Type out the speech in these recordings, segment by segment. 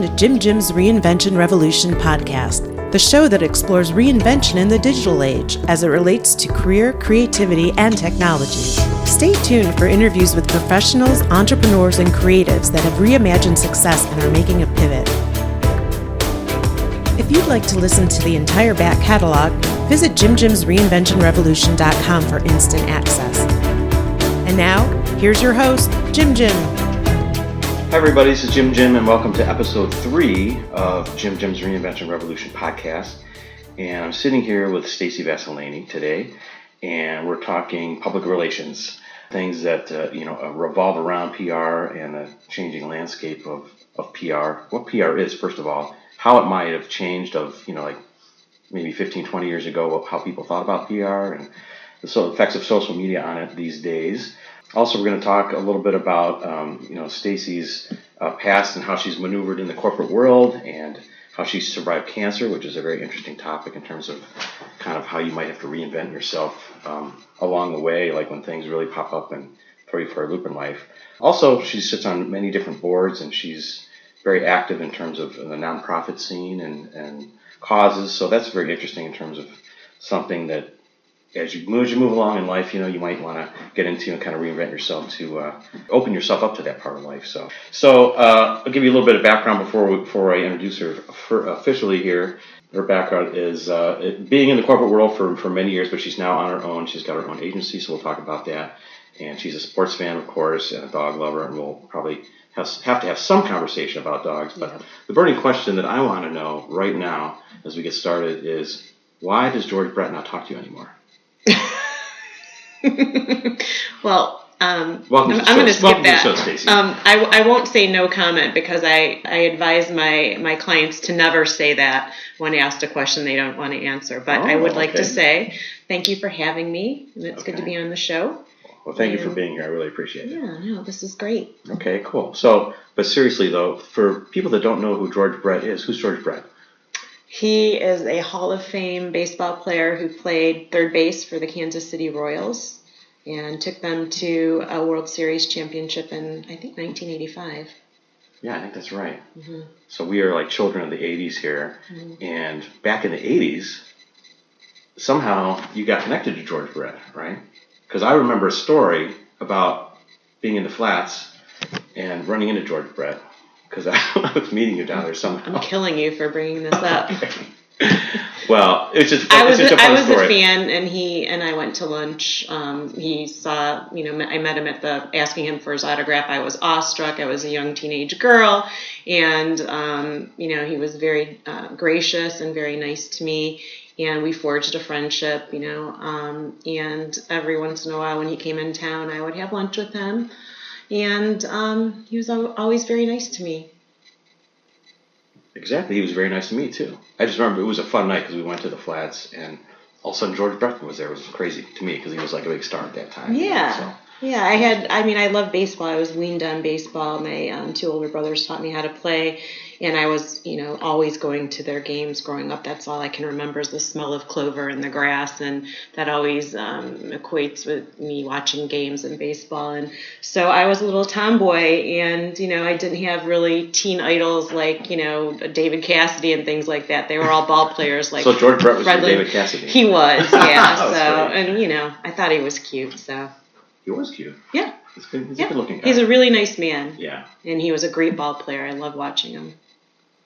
to Jim's Reinvention Revolution podcast, the show that explores reinvention in the digital age as it relates to career, creativity, and technology. Stay tuned for interviews with professionals, entrepreneurs, and creatives that have reimagined success and are making a pivot. If you'd like to listen to the entire back catalog, visit Jim'sReinventionRevolution.com for instant access. And now, here's your host, Jim. Hi everybody, this is Jim, and welcome to episode 3 of Jim's Reinvention Revolution podcast. And I'm sitting here with Stacey today, and we're talking public relations, things that revolve around PR and the changing landscape of PR. What PR is, first of all, how it might have changed like maybe 15, 20 years ago, how people thought about PR and the effects of social media on it these days. Also, we're going to talk a little bit about, Stacey's past and how she's maneuvered in the corporate world and how she survived cancer, which is a very interesting topic in terms of kind of how you might have to reinvent yourself along the way, like when things really pop up and throw you for a loop in life. Also, she sits on many different boards and she's very active in terms of the nonprofit scene and causes. So that's very interesting in terms of something that as you move along in life, you might want to get into and kind of reinvent yourself to open yourself up to that part of life. So I'll give you a little bit of background before I introduce her officially here. Her background is being in the corporate world for many years, but she's now on her own. She's got her own agency, so we'll talk about that. And she's a sports fan, of course, and a dog lover, and we'll probably have to have some conversation about dogs. But the burning question that I want to know right now as we get started is, why does George Brett not talk to you anymore? Well, I'm going to skip that. Show, I won't say no comment because I advise my clients to never say that when asked a question they don't want to answer. But I would like to say thank you for having me, and it's good to be on the show. Well, thank you for being here. I really appreciate it. Yeah, no, this is great. Okay, cool. So, but seriously though, for people that don't know who George Brett is, who's George Brett? He is a Hall of Fame baseball player who played third base for the Kansas City Royals and took them to a World Series championship in, I think, 1985. Yeah, I think that's right. Mm-hmm. So we are like children of the 80s here. Mm-hmm. And back in the 80s, somehow you got connected to George Brett, right? Because I remember a story about being in the flats and running into George Brett. Because I was meeting you down there somehow. I'm killing you for bringing this up. Well, it's just I was a a fan, and he and I went to lunch. He saw, I met him asking him for his autograph. I was awestruck. I was a young teenage girl, and he was very gracious and very nice to me. And we forged a friendship, and every once in a while when he came in town, I would have lunch with him. And he was always very nice to me. Exactly. He was very nice to me, too. I just remember it was a fun night because we went to the flats and all of a sudden George Brett was there. It was crazy to me because he was like a big star at that time. Yeah. Yeah, I love baseball. I was weaned on baseball. My 2 older brothers taught me how to play. And I was, always going to their games growing up. That's all I can remember is the smell of clover in the grass. And that always equates with me watching games and baseball. And so I was a little tomboy. And, I didn't have really teen idols like, David Cassidy and things like that. They were all ball players. Like so George Brett was David Cassidy? He was, yeah. And, I thought he was cute, so. He was cute. Yeah. He's a good looking guy. He's a really nice man. Yeah. And he was a great ball player. I love watching him.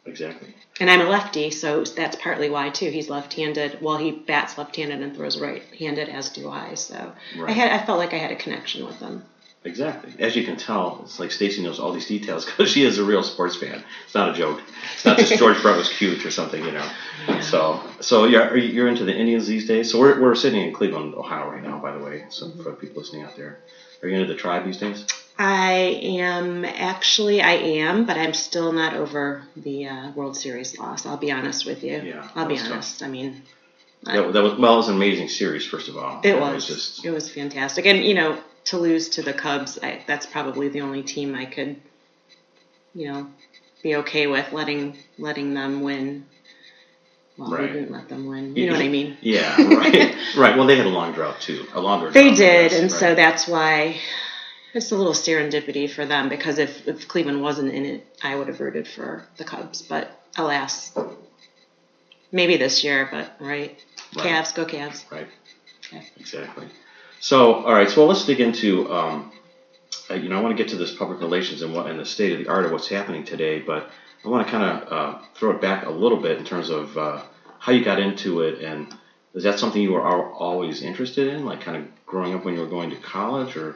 Exactly. And I'm a lefty, so that's partly why, too. He's left-handed. Well, he bats left-handed and throws right-handed, as do I. So right. I felt like I had a connection with him. Exactly. As you can tell, it's like Stacey knows all these details because she is a real sports fan. It's not a joke. It's not just George Brett was cute or something, Yeah. So yeah, you're into the Indians these days. So we're sitting in Cleveland, Ohio right now, by the way. So for people listening out there, are you into the Tribe these days? I am, but I'm still not over the World Series loss. I'll be honest with you. Yeah, I'll be honest. Tough. I mean, it was an amazing series. First of all, it was fantastic, and to lose to the Cubs, that's probably the only team I could, be okay with letting them win. Well, right. We didn't let them win. You know what I mean? Yeah, right. Right. Well, they had a long drought too. A longer. They did, and so that's why. it's a little serendipity for them, because if Cleveland wasn't in it, I would have rooted for the Cubs. But alas, maybe this year. But right. Cavs, go Cavs. Right. Okay. Exactly. So, all right. So let's dig into. I want to get to this public relations and the state of the art of what's happening today, but I want to kind of throw it back a little bit in terms of how you got into it, and is that something you were always interested in, like kind of growing up when you were going to college, or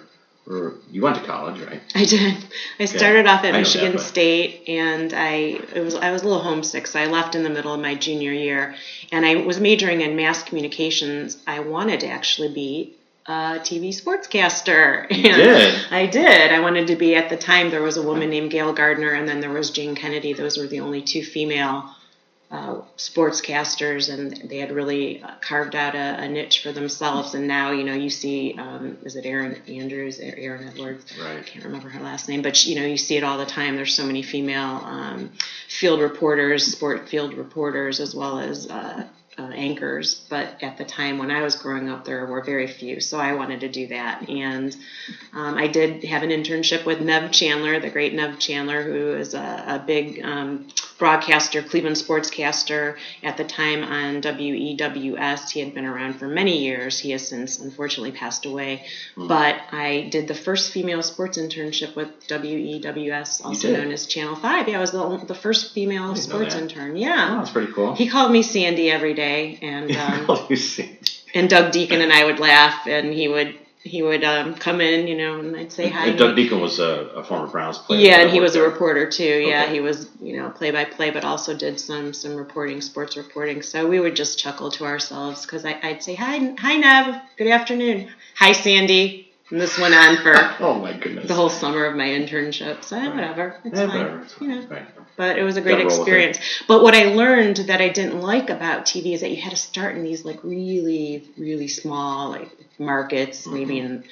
you went to college, right? I did. I started off at I know Michigan that, State, and I was a little homesick, so I left in the middle of my junior year, and I was majoring in mass communications. I wanted to actually be a TV sportscaster. You did? I did. I wanted to be, at the time, there was a woman named Gail Gardner, and then there was Jane Kennedy. Those were the only two female sportscasters, and they had really carved out a niche for themselves. And now, you see, is it Erin Andrews, Erin Edwards? Right. I can't remember her last name, but you see it all the time. There's so many female field reporters, sport field reporters, as well as anchors. But at the time when I was growing up, there were very few, so I wanted to do that. And I did have an internship with Nev Chandler, the great Nev Chandler, who is a big broadcaster, Cleveland sportscaster at the time on WEWS. He had been around for many years. He has since unfortunately passed away. But I did the first female sports internship with WEWS, also known as Channel 5. Yeah, I was the first female sports intern. Yeah. Oh, that's pretty cool. He called me Sandy every day, and and Doug Deacon and I would laugh, and he would come in, and I'd say hi. And Doug Deacon was a former Browns player. Yeah, and he was a reporter too. Yeah, Okay. he was, play-by-play, but also did some reporting, sports reporting. So we would just chuckle to ourselves, because I'd say, hi Nev, good afternoon. Hi Sandy. And this went on for oh my goodness, the whole summer of my internship. So whatever, it's fine. Whatever. It's fine. Right. But it was a great Gotta roll with experience. But what I learned that I didn't like about TV is that you had to start in these really, really small markets, maybe in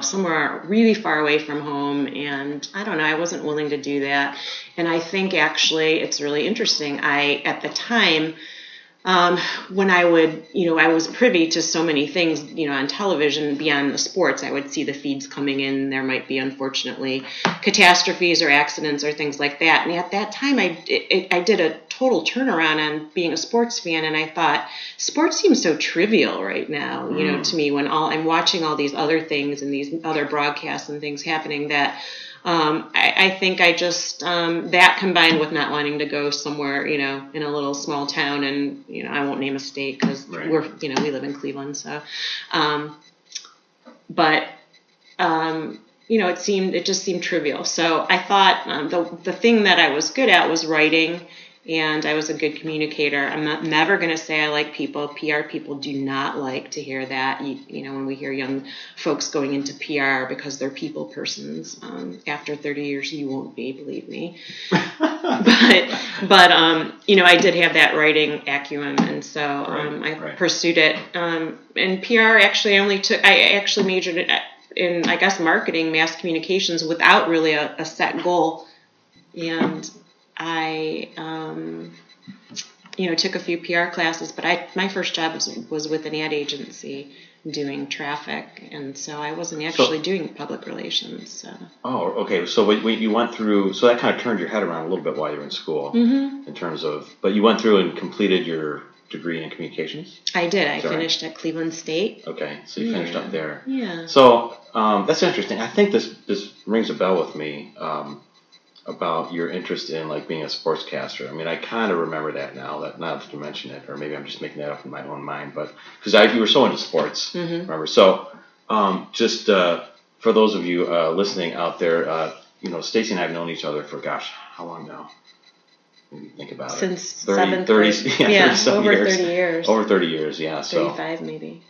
somewhere really far away from home. And I don't know, I wasn't willing to do that. And I think actually it's really interesting. At the time, when I would, I was privy to so many things, on television beyond the sports. I would see the feeds coming in. There might be, unfortunately, catastrophes or accidents or things like that. And at that time, I did a total turnaround on being a sports fan. And I thought, sports seems so trivial right now, to me, when I'm watching all these other things and these other broadcasts and things happening that I think I just, that combined with not wanting to go somewhere, in a little small town, and, I won't name a state because Right. we live in Cleveland. So, it just seemed trivial. So I thought the thing that I was good at was writing, and I was a good communicator. I'm never going to say I like people. PR people do not like to hear that. When we hear young folks going into PR because they're people persons, after 30 years, you won't be, believe me. but I did have that writing acumen, and so I pursued it. And PR, actually, I actually majored in, I guess, marketing, mass communications, without really a set goal. And I, took a few PR classes, but my first job was with an ad agency doing traffic, and so I wasn't actually doing public relations. So. Oh, okay. So you went through, so that kind of turned your head around a little bit while you were in school, in terms of, but you went through and completed your degree in communications? I did. I finished at Cleveland State. Okay, so you finished up there. Yeah. So that's interesting. I think this rings a bell with me. About your interest in being a sportscaster. I mean, I kind of remember that now that you mention it, or maybe I'm just making that up in my own mind, but because you were so into sports, remember? So just for those of you listening out there, Stacey and I have known each other for, gosh, how long now? Maybe think about Since it. 30 over years. 30 years. Over 30 years, yeah. 35 maybe.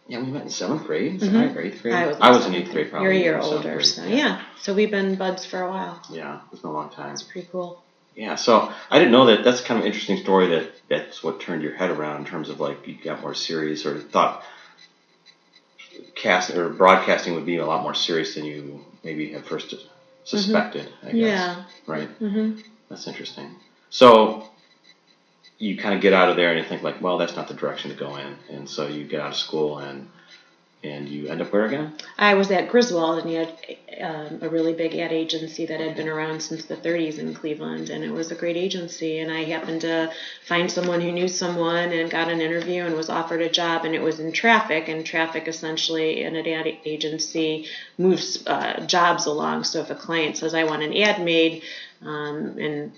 Yeah, we met in 7th grade, 7th or 8th grade. I was in 8th grade, probably. You're a year older, so yeah. So we've been buds for a while. Yeah, it's been a long time. It's pretty cool. Yeah, so I didn't know that. That's kind of an interesting story. That's what turned your head around in terms of you got more serious, or thought broadcasting would be a lot more serious than you maybe had first suspected. I guess. Yeah. Right. That's interesting. So you kind of get out of there and you think well, that's not the direction to go in, and so you get out of school and And you end up where again? I was at Griswold, and he had a really big ad agency that had been around since the 30s in Cleveland, and it was a great agency. And I happened to find someone who knew someone and got an interview and was offered a job, and it was in traffic. And traffic essentially in an ad agency moves jobs along. So if a client says, I want an ad made, and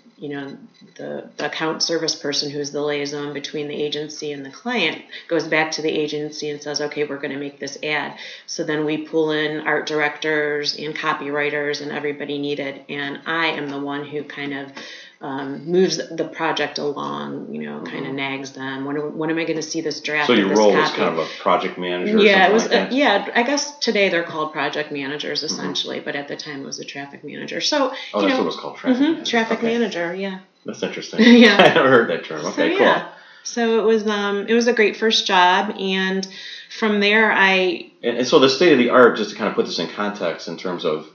the account service person, who's the liaison between the agency and the client, goes back to the agency and says, okay, we're going to make this ad. So then we pull in art directors and copywriters and everybody needed, and I am the one who kind of moves the project along, kind of nags them. When am I going to see this draft? So your role was kind of a project manager? Yeah, it was. Like that? Yeah, I guess today they're called project managers essentially, but at the time it was a traffic manager. So that's what it was called, traffic manager. Traffic manager. Yeah. That's interesting. Yeah, I never heard that term. Okay, so, cool. Yeah. So it was a great first job, and from there And so the state of the art, just to kind of put this in context, in terms of.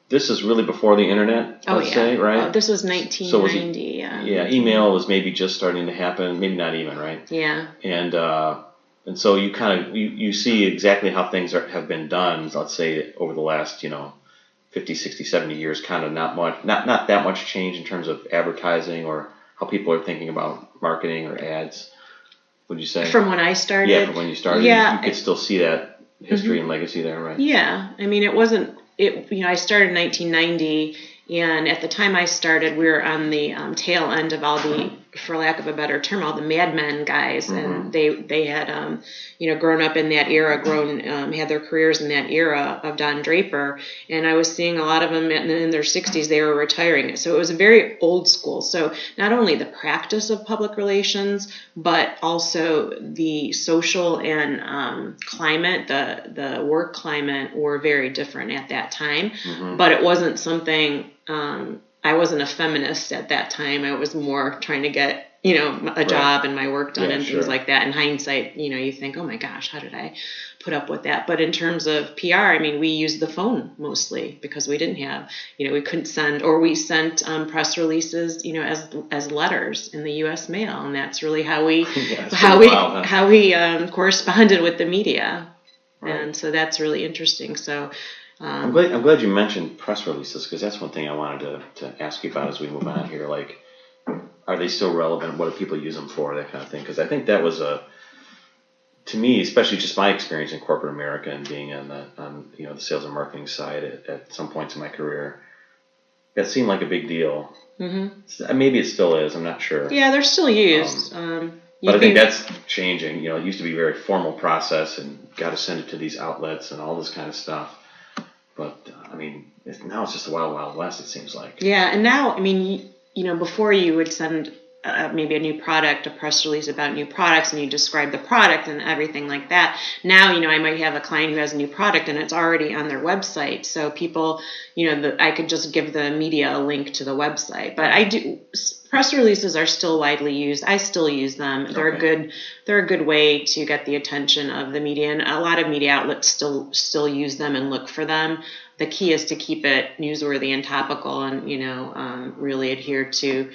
This is really before the internet, let's say, right? Oh, this was 1990, Yeah, email was maybe just starting to happen, maybe not even, right? Yeah. And so you kind of, you see exactly how things have been done, let's say, over the last, 50, 60, 70 years, kind of not that much change in terms of advertising or how people are thinking about marketing or ads, would you say? From when I started? Yeah, from when you started. Yeah. You could still see that history and legacy there, right? Yeah. I mean, it wasn't... I started in 1990, and at the time I started, we were on the tail end of all the, for lack of a better term, all the Mad Men guys, and they had grown up in that era, had their careers in that era of Don Draper, and I was seeing a lot of them in their 60s. They were retiring, so it was a very old school. So not only the practice of public relations, but also the social and climate, the work climate, were very different at that time. But it wasn't something. I wasn't a feminist at that time. I was more trying to get, a job and my work done and things like that. In hindsight, you think, oh my gosh, how did I put up with that? But in terms of PR, I mean, we used the phone mostly because we didn't have, we couldn't send, or we sent press releases, as letters in the U.S. mail, and that's really how we corresponded with the media, and so that's really interesting. So. I'm glad you mentioned press releases, because that's one thing I wanted to ask you about as we move on here. Like, are they still relevant? What do people use them for? That kind of thing. Because I think that was to me, especially just my experience in corporate America and being on the sales and marketing side at some points in my career, that seemed like a big deal. Maybe it still is. I'm not sure. Yeah, they're still used. But I think that's changing. It used to be a very formal process, and got to send it to these outlets and all this kind of stuff. But, I mean, now it's just the wild, wild west, it seems like. Yeah, and now, I mean, before you would send maybe a new product, a press release about new products, and you describe the product and everything like that. Now, I might have a client who has a new product, and it's already on their website. So people, I could just give the media a link to the website. But press releases are still widely used. I still use them. They're a good way to get the attention of the media, and a lot of media outlets still use them and look for them. The key is to keep it newsworthy and topical, and really adhere to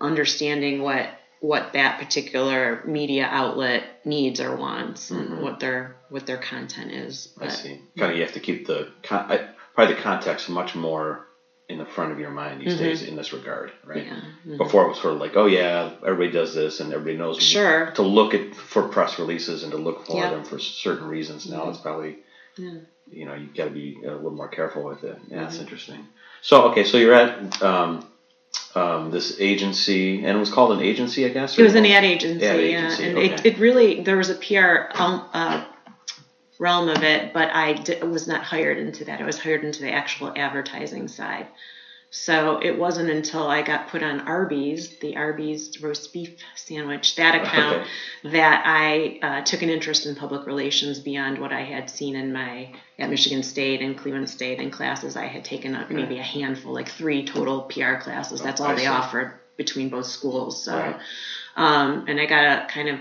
understanding what that particular media outlet needs or wants, and what their content is. But, I see. Kind of, you have to keep probably the context much more in the front of your mind these days in this regard, right? Yeah. Before it was sort of like, oh yeah, everybody does this, and everybody knows to look for press releases and to look for them for certain reasons. Now it's probably, you got to be a little more careful with it. Yeah, that's interesting. So you're at this agency, and it was called an agency, I guess? It was an ad agency, and it really, there was a PR realm of it, but I was not hired into that. I was hired into the actual advertising side. So it wasn't until I got put on the Arby's roast beef sandwich, that account, that I took an interest in public relations beyond what I had seen at Michigan State and Cleveland State in classes. I had taken maybe a handful, like 3 total PR classes. That's all they offered between both schools. So And I got to kind of,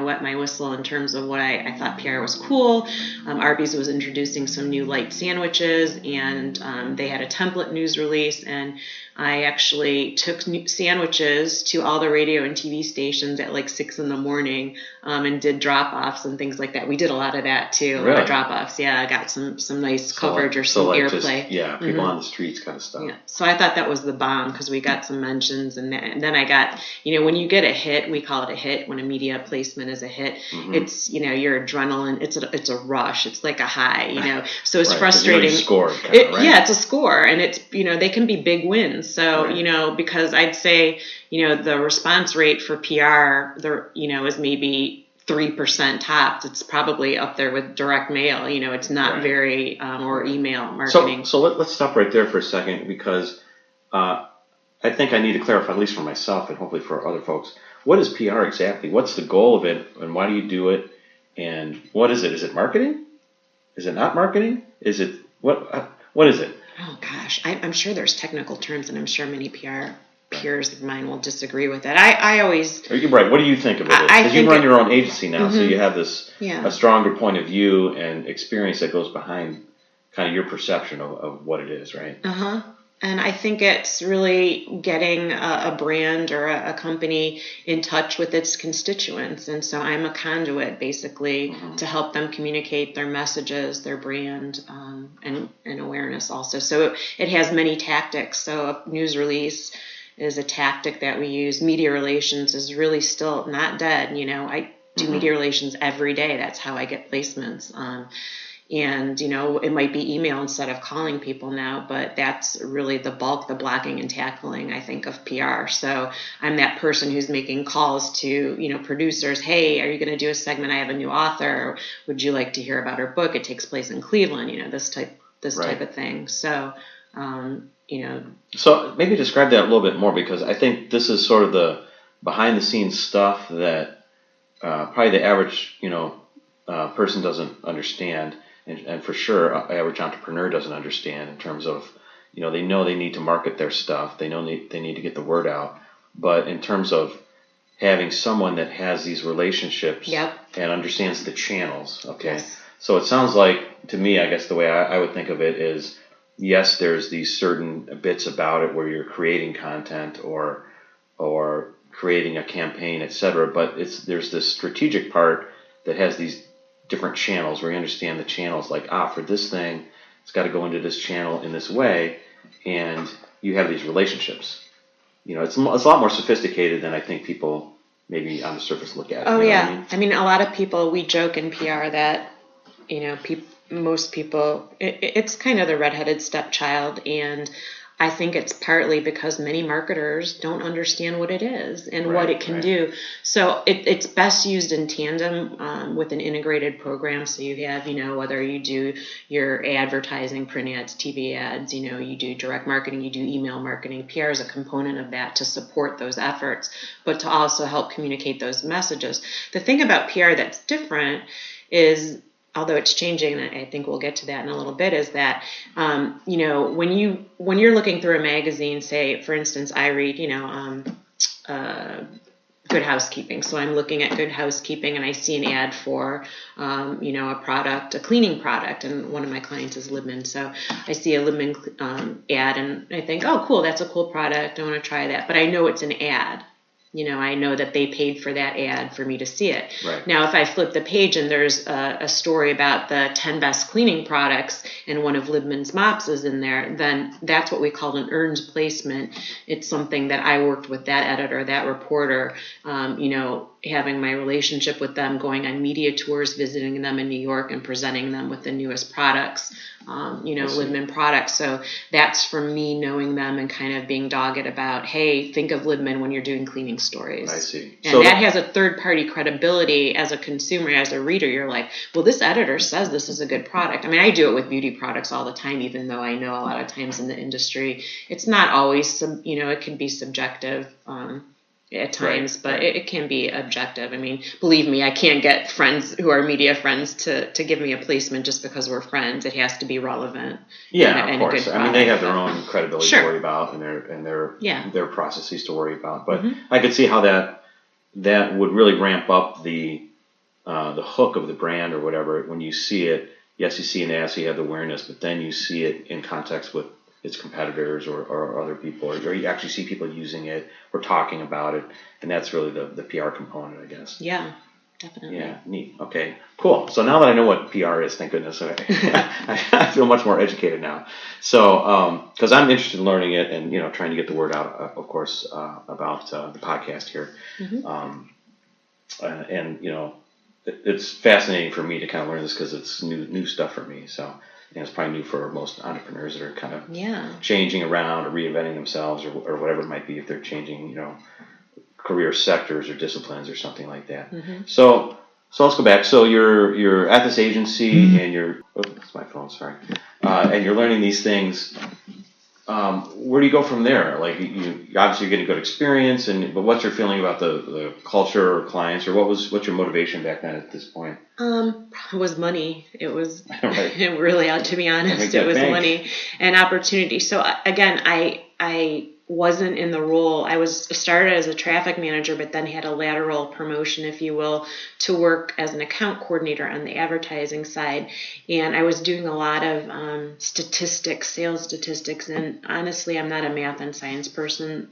wet my whistle in terms of what I thought PR was cool. Arby's was introducing some new light sandwiches, and they had a template news release, and I actually took sandwiches to all the radio and TV stations at like 6 a.m. And did drop-offs and things like that. We did a lot of that too. Really? A lot of drop-offs. Yeah, I got some nice coverage or some airplay. People on the streets kind of stuff. Yeah. So I thought that was the bomb because we got some mentions, and then I got, when you get a hit, we call it a hit when a media placement is a hit. It's, your adrenaline. It's a rush. It's like a high. So it's frustrating. You scored, right? Yeah, it's a score, and it's they can be big wins. So because I'd say the response rate for PR is maybe 3% tops. It's probably up there with direct mail. It's not very or email marketing. So let's stop right there for a second, because I think I need to clarify, at least for myself and hopefully for other folks, what is PR exactly? What's the goal of it, and why do you do it? And what is it? Is it marketing? Is it not marketing? Is it what is it? Oh gosh, I'm sure there's technical terms, and I'm sure many PR peers of mine will disagree with that. I always... Are you right? What do you think of it? Because you run your own agency now, so you have this a stronger point of view and experience that goes behind kind of your perception of what it is, right? And I think it's really getting a brand or a company in touch with its constituents. And so I'm a conduit, basically, to help them communicate their messages, their brand, and awareness also. So it has many tactics. So a news release is a tactic that we use. Media relations is really still not dead. I do media relations every day. That's how I get placements. And, it might be email instead of calling people now, but that's really the bulk, the blocking and tackling, I think, of PR. So I'm that person who's making calls to, producers. Hey, are you going to do a segment? I have a new author. Would you like to hear about her book? It takes place in Cleveland, this type of thing. So, So maybe describe that a little bit more, because I think this is sort of the behind the scenes stuff that probably the average, person doesn't understand. And for sure, average entrepreneur doesn't understand in terms of, they know they need to market their stuff. They know they need to get the word out. But in terms of having someone that has these relationships and understands the channels, okay? Yes. So it sounds like, to me, I guess the way I would think of it is, yes, there's these certain bits about it where you're creating content or creating a campaign, etc. But there's this strategic part that has these different channels where you understand the channels, like, for this thing, it's got to go into this channel in this way, and you have these relationships. It's a lot more sophisticated than I think people maybe on the surface look at it. Oh, yeah. I mean, a lot of people, we joke in PR that, most people, it's kind of the redheaded stepchild, and I think it's partly because many marketers don't understand what it is and what it can do. So it's best used in tandem with an integrated program. So you have, whether you do your advertising, print ads, TV ads, you do direct marketing, you do email marketing. PR is a component of that to support those efforts, but to also help communicate those messages. The thing about PR that's different is, although it's changing, and I think we'll get to that in a little bit, is that, when you're looking through a magazine, say, for instance, I read, Good Housekeeping. So I'm looking at Good Housekeeping, and I see an ad for, a product, a cleaning product, and one of my clients is Libman. So I see a Libman ad, and I think, oh, cool, that's a cool product. I want to try that. But I know it's an ad. I know that they paid for that ad for me to see it. Right. Now, if I flip the page and there's a story about the 10 best cleaning products and one of Libman's mops is in there, then that's what we call an earned placement. It's something that I worked with that editor, that reporter, having my relationship with them, going on media tours, visiting them in New York and presenting them with the newest products, Libman products. So that's from me knowing them and kind of being dogged about, hey, think of Libman when you're doing cleaning stories. I see. And so that has a third-party credibility as a consumer, as a reader. You're like, well, this editor says this is a good product. I mean, I do it with beauty products all the time, even though I know a lot of times in the industry, it's not always, it can be subjective at times, but it can be objective. I mean, believe me, I can't get friends who are media friends to give me a placement just because we're friends. It has to be relevant. Yeah, of course. I mean, they have their own credibility to worry about and their their processes to worry about. But I could see how that that would really ramp up the hook of the brand or whatever. When you see it, yes, you see an ad, so you have the awareness, but then you see it in context with its competitors or other people, or you actually see people using it or talking about it, and that's really the PR component, I guess. Yeah, definitely. Yeah, neat. Okay, cool. So now that I know what PR is, thank goodness, I feel much more educated now. So, because I'm interested in learning it and trying to get the word out, of course, about the podcast here, and it's fascinating for me to kind of learn this because it's new stuff for me. So, it's probably new for most entrepreneurs that are kind of changing around or reinventing themselves or whatever it might be if they're changing, career sectors or disciplines or something like that. So let's go back. So you're at this agency and that's my phone, sorry. And you're learning these things. Where do you go from there? Like you obviously you're getting good experience, but what's your feeling about the culture or clients, or what's your motivation back then at this point? It was money. It was right. Really, to be honest, it was money and opportunity. So again, I wasn't in the role. I started as a traffic manager, but then had a lateral promotion, if you will, to work as an account coordinator on the advertising side. And I was doing a lot of sales statistics. And honestly, I'm not a math and science person.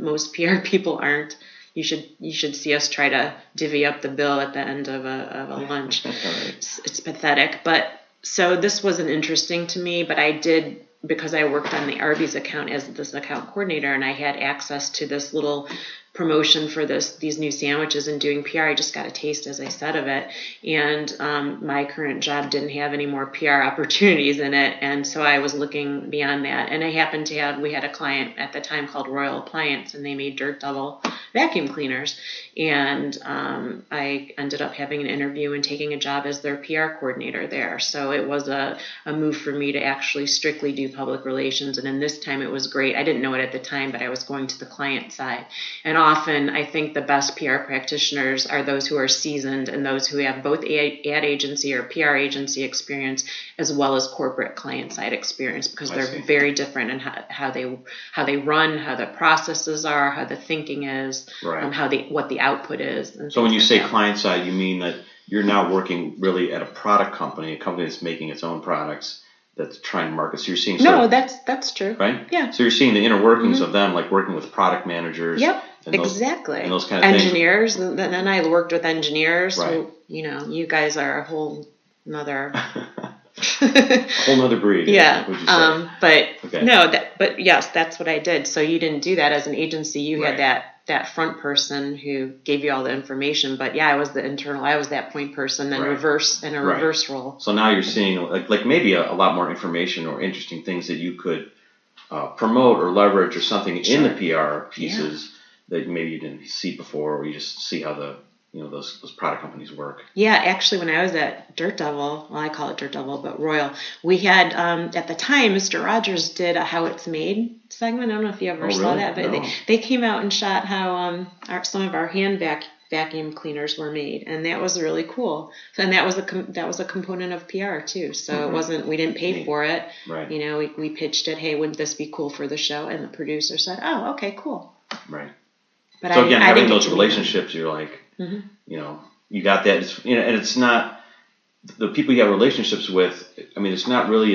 Most PR people aren't. You should see us try to divvy up the bill at the end of a lunch. It's pathetic. But so this wasn't interesting to me, but I did, because I worked on the Arby's account as this account coordinator, and I had access to this little promotion for these new sandwiches and doing PR. I just got a taste, as I said, of it. And my current job didn't have any more PR opportunities in it. And so I was looking beyond that. And I happened to we had a client at the time called Royal Appliance, and they made Dirt Devil vacuum cleaners. And I ended up having an interview and taking a job as their PR coordinator there. So it was a move for me to actually strictly do public relations. And in this time, it was great. I didn't know it at the time, but I was going to the client side. And often, I think the best PR practitioners are those who are seasoned and those who have both ad agency or PR agency experience as well as corporate client side experience, because they're very different in how they run, how the processes are, how the thinking is, what the output is. So when you say client side, you mean that you're now working really at a product company, a company that's making its own products, that's trying to market. So you're seeing that's true. Right? Yeah. So you're seeing the inner workings of them, like working with product managers. Yep. And exactly. And those kind of engineers. Things. Then I worked with engineers. Right. So, you guys are a whole nother breed. Yeah. Would you say? But yes, that's what I did. So you didn't do that as an agency. You had that front person who gave you all the information. But yeah, I was that point person, then reverse role. So now you're seeing like maybe a lot more information or interesting things that you could promote or leverage or something in the PR pieces that maybe you didn't see before, or you just see how those product companies work. Yeah, actually, when I was at Dirt Devil, well, I call it Dirt Devil, but Royal, we had at the time, Mr. Rogers did a How It's Made segment. I don't know if you ever saw that, but they came out and shot how some of our hand vacuum cleaners were made, and that was really cool. And that was a component of PR too. So it wasn't, we didn't pay for it. Right. We pitched it. Hey, wouldn't this be cool for the show? And the producer said, "Oh, okay, cool." Right. But so again, having those relationships, you're like, you got that. And it's not the people you have relationships with. I mean, it's not really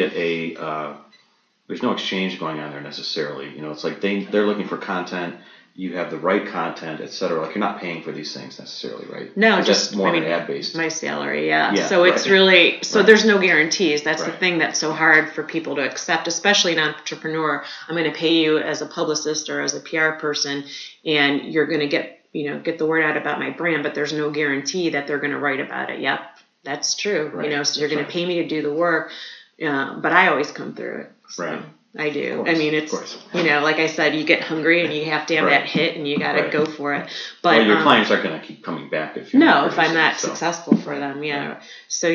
there's no exchange going on there necessarily. It's like they're looking for content. You have the right content, et cetera. Like, you're not paying for these things necessarily, right? No, just more ad based. My salary, So it's really there's no guarantees. That's the thing that's so hard for people to accept, especially an entrepreneur. I'm going to pay you as a publicist or as a PR person, and you're going to get the word out about my brand, but there's no guarantee that they're going to write about it. Yep, that's true. Right. So you're going to pay me to do the work, but I always come through it. So. Right. I do. I mean, it's, like I said, you get hungry and you have to have that hit and you got to go for it. But your clients aren't going to keep coming back if I'm not successful for them. Yeah. So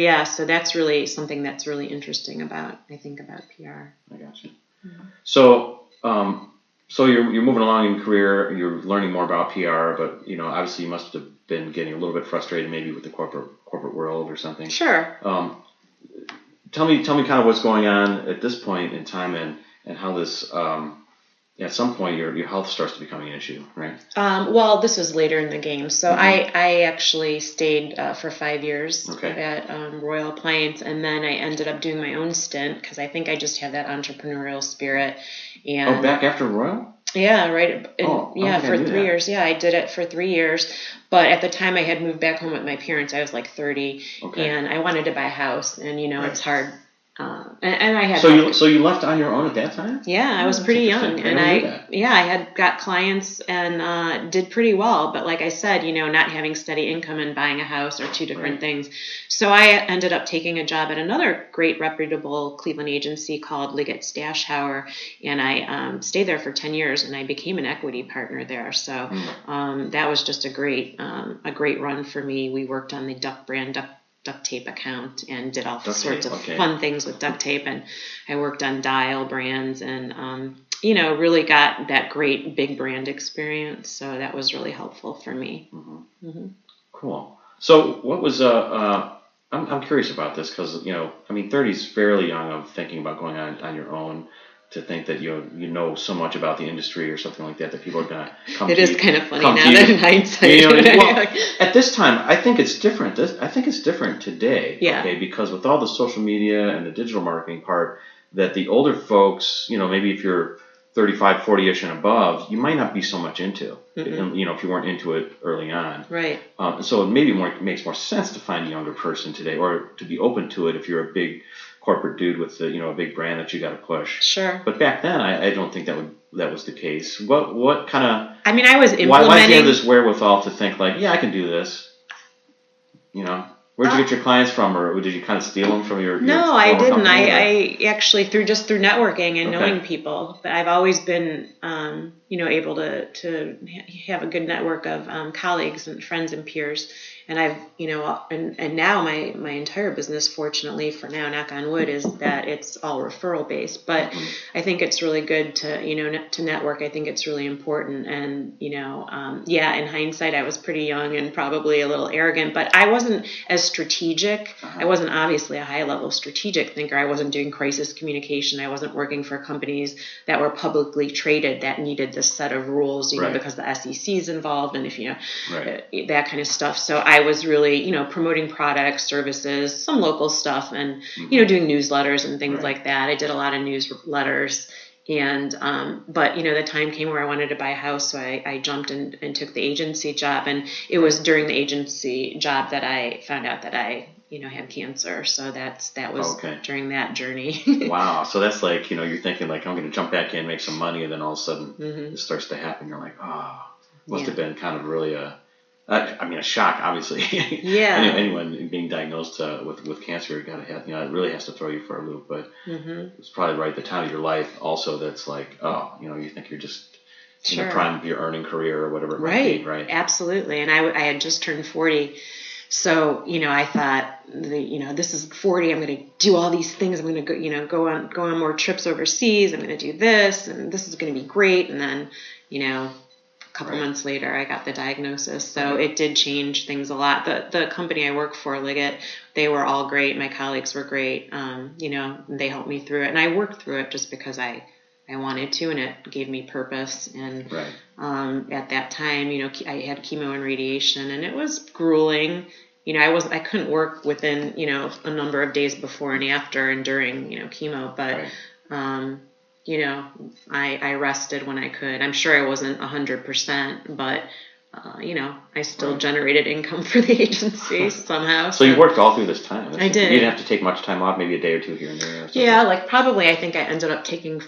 that's really something that's really interesting about PR. I got you. Mm-hmm. So you're moving along in your career, you're learning more about PR, but obviously you must have been getting a little bit frustrated maybe with the corporate world or something. Sure. Tell me kind of what's going on at this point in time and how this at some point your health starts to become an issue, right? Well, this was later in the game. So I actually stayed for 5 years at Royal Appliance, and then I ended up doing my own stint because I think I just have that entrepreneurial spirit. And back after Royal? Yeah, right. For 3 years. Yeah, I did it for 3 years. But at the time I had moved back home with my parents. I was like 30, and I wanted to buy a house, and it's hard. And I had So you left on your own at that time? Yeah, I was pretty young, and I had got clients and did pretty well. But like I said, not having steady income and buying a house are two different things. So I ended up taking a job at another great reputable Cleveland agency called Liggett Stashauer, and I stayed there for 10 years, and I became an equity partner there. So that was just a great run for me. We worked on the Duck brand duct tape account and did all sorts of fun things with duct tape, and I worked on Dial brands and really got that great big brand experience, so that was really helpful for me. Cool. So what was I'm curious about this because 30 is fairly young of thinking about going on your own, to think that you know so much about the industry or something like that people are going to come to you. It is kind of funny now that in hindsight. Well, at this time, I think it's different. I think it's different today. Yeah. Okay, because with all the social media and the digital marketing part, that the older folks, maybe if you're 35, 40-ish and above, you might not be so much into. If you weren't into it early on. Right. So maybe makes more sense to find a younger person today, or to be open to it if you're a big corporate dude with a big brand that you got to push. Sure. But back then, I don't think that was the case. What kind of? I mean, I was implementing. Why did you have this wherewithal to think like, yeah, I can do this? Where'd you get your clients from, or did you kind of steal them from your? No, I didn't. I actually through networking and knowing people. But I've always been, able to have a good network of colleagues and friends and peers. And I've, and now my entire business, fortunately for now, knock on wood, is that it's all referral based. But I think it's really good to, to network. I think it's really important. And, in hindsight, I was pretty young and probably a little arrogant, but I wasn't as strategic. I wasn't obviously a high level strategic thinker. I wasn't doing crisis communication. I wasn't working for companies that were publicly traded that needed this set of rules, because the SEC is involved and if, that kind of stuff. So I was really, promoting products, services, some local stuff, and, doing newsletters and things like that. I did a lot of newsletters. And, but, the time came where I wanted to buy a house. So I jumped and took the agency job. And it was during the agency job that I found out that I, had cancer. So that was during that journey. Wow. So that's like, you're thinking like, I'm going to jump back in, make some money. And then all of a sudden it starts to happen. You're like, must have been kind of really a shock, obviously. Yeah. Anyone being diagnosed with cancer, it really has to throw you for a loop. But it's probably right at the time of your life also that's like, you think you're just in the prime of your earning career or whatever it might be, right? Absolutely. And I had just turned 40. So, I thought, this is 40. I'm going to do all these things. I'm going to go on more trips overseas. I'm going to do this, and this is going to be great. And then, a couple months later, I got the diagnosis. So it did change things a lot. The company I work for, Liggett, they were all great. My colleagues were great. They helped me through it. And I worked through it just because I wanted to, and it gave me purpose. And at that time, I had chemo and radiation, and it was grueling. I couldn't work within, a number of days before and after and during, chemo, but, I rested when I could. I'm sure I wasn't 100%, but, I still generated income for the agency somehow. So you worked all through this time. I did. You didn't have to take much time off, maybe a day or two here and there. Yeah, probably I think I ended up taking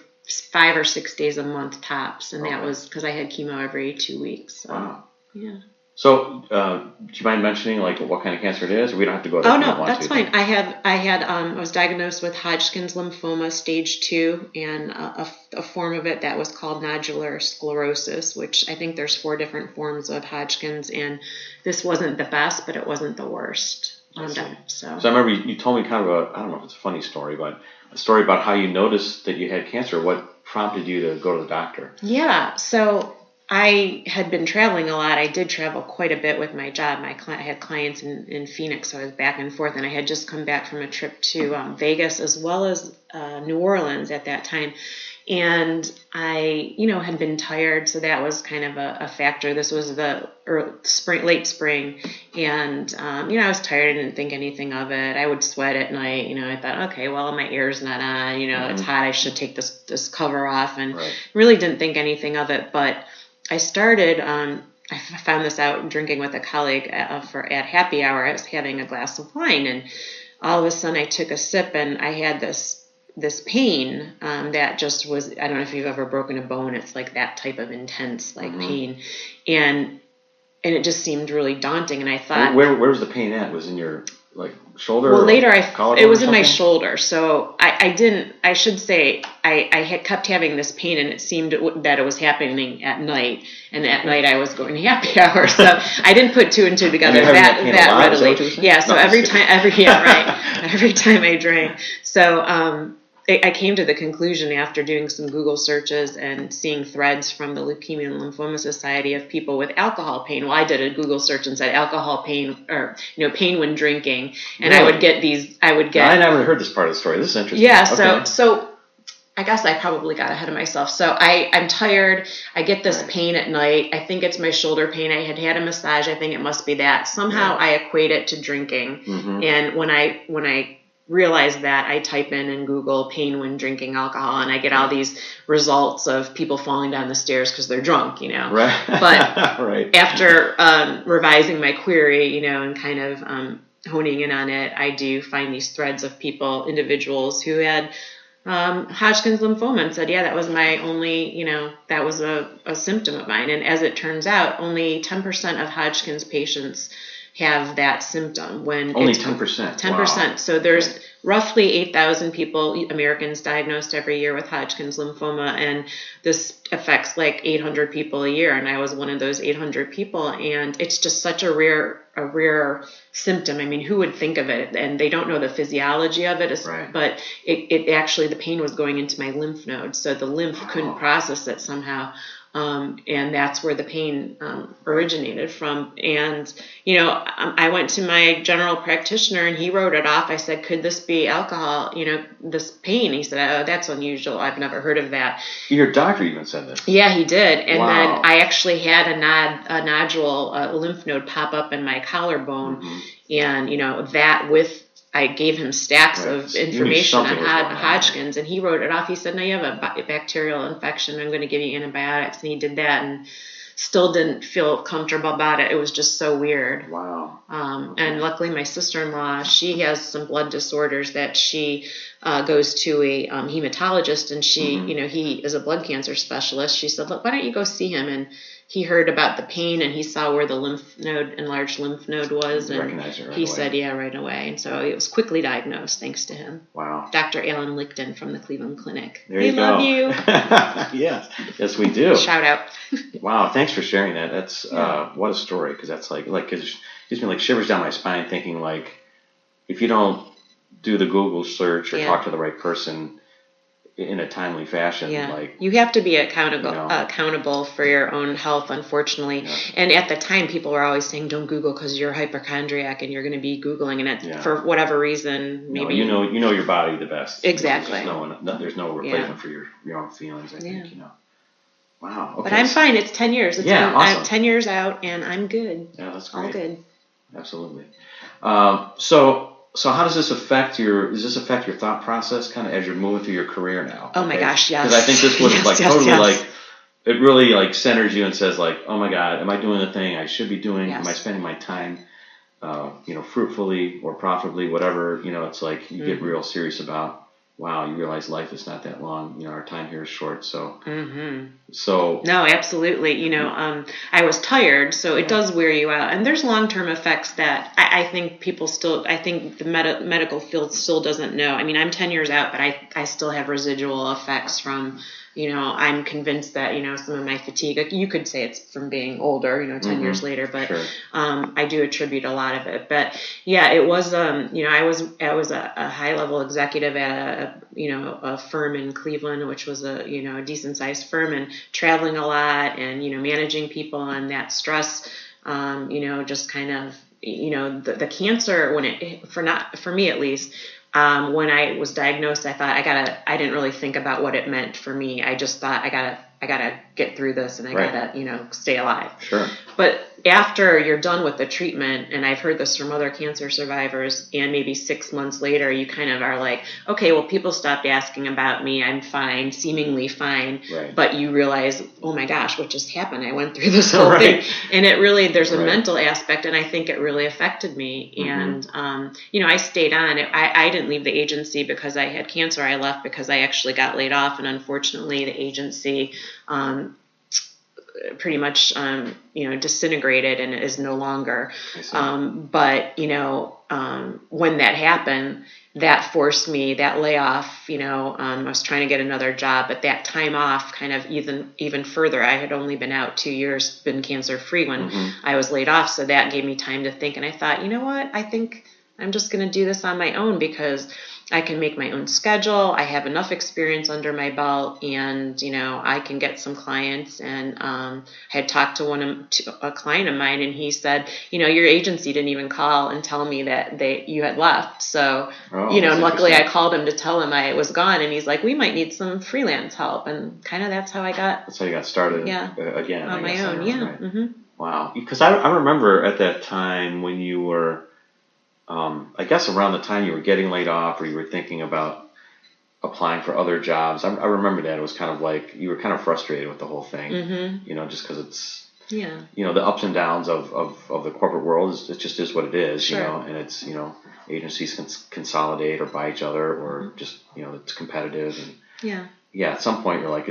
5 or 6 days a month tops, and that was because I had chemo every 2 weeks. So, wow. Yeah. So, do you mind mentioning what kind of cancer it is? Or we don't have to go there. Oh no, that's fine. I was diagnosed with Hodgkin's lymphoma stage 2, and a form of it that was called nodular sclerosis, which I think there's 4 different forms of Hodgkin's, and this wasn't the best, but it wasn't the worst. So I remember you told me kind of I don't know if it's a funny story, but a story about how you noticed that you had cancer. What prompted you to go to the doctor? Yeah, so I had been traveling a lot. I did travel quite a bit with my job. I had clients in Phoenix, so I was back and forth, and I had just come back from a trip to Vegas as well as New Orleans at that time. And I, had been tired, so that was kind of a factor. This was the late spring, and I was tired. I didn't think anything of it. I would sweat at night. I thought, okay, well, my air's not on. It's hot. I should take this cover off, and really didn't think anything of it. But I started. I found this out drinking with a colleague at happy hour. I was having a glass of wine, and all of a sudden I took a sip, and I had this pain that just was, I don't know if you've ever broken a bone. It's like that type of intense pain, and it just seemed really daunting. And I thought, where was the pain at? Was in your shoulder? Well, later it was in my something? Shoulder. So I should say I had kept having this pain, and it seemed that it was happening at night, and at night I was going to happy hour. So I didn't put two and two together that readily. Yeah. So every time I drank. So I came to the conclusion after doing some Google searches and seeing threads from the Leukemia and Lymphoma Society of people with alcohol pain. Well, I did a Google search and said alcohol pain, or pain when drinking, and really? I would get. I never heard this part of the story. This is interesting. Yeah. So I guess I probably got ahead of myself. So I'm tired. I get this pain at night. I think it's my shoulder pain. I had a massage. I think it must be that. Somehow I equate it to drinking, and when I realize that, I type in Google pain when drinking alcohol, and I get all these results of people falling down the stairs because they're drunk, Right. But after revising my query, and kind of honing in on it, I do find these threads of individuals who had Hodgkin's lymphoma and said, yeah, that was my only, that was a symptom of mine. And as it turns out, only 10% of Hodgkin's patients have that symptom. When only 10%. 10%. Wow. So there's roughly 8,000 Americans diagnosed every year with Hodgkin's lymphoma, and this affects like 800 people a year. And I was one of those 800 people, and it's just such a rare symptom. I mean, who would think of it? And they don't know the physiology of it, but it actually, the pain was going into my lymph nodes, so the lymph couldn't process it somehow. And that's where the pain originated from. And, I went to my general practitioner, and he wrote it off. I said, could this be alcohol, this pain? He said, oh, that's unusual. I've never heard of that. Your doctor even said this? Yeah, he did. And then I actually had a nodule, a lymph node pop up in my collarbone. And, I gave him stacks of information on Hodgkin's, and he wrote it off. He said, no, you have a bacterial infection. I'm going to give you antibiotics. And he did that, and still didn't feel comfortable about it. It was just so weird. Wow. And luckily my sister-in-law, she has some blood disorders that she goes to a hematologist, and she, he is a blood cancer specialist. She said, look, why don't you go see him? And he heard about the pain, and he saw where the enlarged lymph node was, and he said, yeah, right away. And so it was quickly diagnosed thanks to him. Wow. Dr. Alan Lichten from the Cleveland Clinic. We love you. Yes, we do. Shout out. Wow, thanks for sharing that. That's what a story, because that's it gives me like shivers down my spine, thinking like, if you don't do the Google search or talk to the right person in a timely fashion, you have to be accountable for your own health, unfortunately. And at the time, people were always saying, don't Google because you're a hypochondriac and you're going to be Googling, and for whatever reason, maybe you know your body the best. Exactly. There's no replacement for your own feelings, I think. Wow. Okay. But I'm fine. It's 10 years. Awesome. I'm 10 years out, and I'm good. Yeah, that's great. All good. Absolutely. So how does this affect your thought process kind of as you're moving through your career now? Oh my gosh, yes. Because I think this was it really centers you and says like, oh my God, am I doing the thing I should be doing? Yes. Am I spending my time, fruitfully or profitably, whatever, it's like you get real serious about, wow, you realize life is not that long. Our time here is short. So, no, absolutely. I was tired, so it does wear you out. And there's long-term effects that I think the medical field still doesn't know. I mean, I'm 10 years out, but I still have residual effects from, I'm convinced that, some of my fatigue, you could say it's from being older, 10 years later, but I do attribute a lot of it. But yeah, it was, I was a high level executive at a firm in Cleveland, which was a decent sized firm, and traveling a lot and, managing people, and that stress, just kind of, the cancer, for me at least, when I was diagnosed, I thought I didn't really think about what it meant for me. I just thought I gotta get through this, and I gotta, stay alive. Sure. But after you're done with the treatment, and I've heard this from other cancer survivors, and maybe 6 months later, you kind of are like, okay, well, people stopped asking about me. I'm fine, seemingly fine. Right. But you realize, oh my gosh, what just happened? I went through this whole thing. And it really, there's a mental aspect, and I think it really affected me. And, I stayed on. I didn't leave the agency because I had cancer. I left because I actually got laid off, and unfortunately, the agency pretty much, disintegrated and is no longer. But, when that happened, that forced me, that layoff, I was trying to get another job, but that time off kind of even further. I had only been out 2 years, been cancer free when I was laid off. So that gave me time to think. And I thought, you know what, I think I'm just going to do this on my own because I can make my own schedule. I have enough experience under my belt, and, I can get some clients. And I had talked to a client of mine, and he said, your agency didn't even call and tell me that you had left. So, and luckily I called him to tell him I was gone, and he's like, we might need some freelance help. And kind of that's how you got started again on my own. Yeah. Right. Mm-hmm. Wow. Because I remember at that time when you were, I guess around the time you were getting laid off or you were thinking about applying for other jobs, I remember that it was kind of like you were kind of frustrated with the whole thing, just because it's, the ups and downs of the corporate world it just is what it is, and it's, agencies consolidate or buy each other or just, it's competitive. And at some point you're like,